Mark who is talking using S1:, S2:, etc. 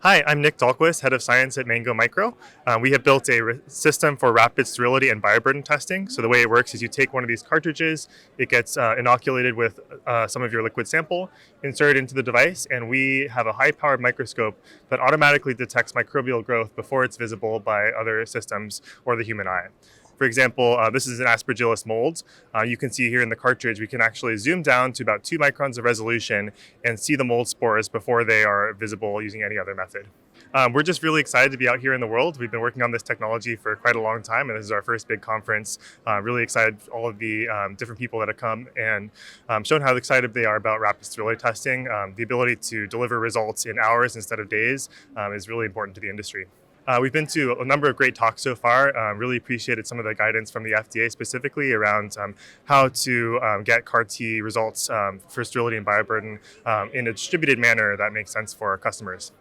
S1: Hi, I'm Nic Dahlquist, Head of Science at Mango Micro. We have built a system for rapid sterility and bioburden testing. So the way it works is you take one of these cartridges, it gets inoculated with some of your liquid sample, insert it into the device, and we have a high-powered microscope that automatically detects microbial growth before it's visible by other systems or the human eye. For example, this is an Aspergillus mold. You can see here in the cartridge, we can actually zoom down to about 2 microns of resolution and see the mold spores before they are visible using any other method. We're just really excited to be out here in the world. We've been working on this technology for quite a long time, and this is our first big conference. Really excited all of the different people that have come and shown how excited they are about rapid sterility testing. The ability to deliver results in hours instead of days is really important to the industry. We've been to a number of great talks so far. Really appreciated some of the guidance from the FDA specifically around how to get CAR T results for sterility and bioburden in a distributed manner that makes sense for our customers.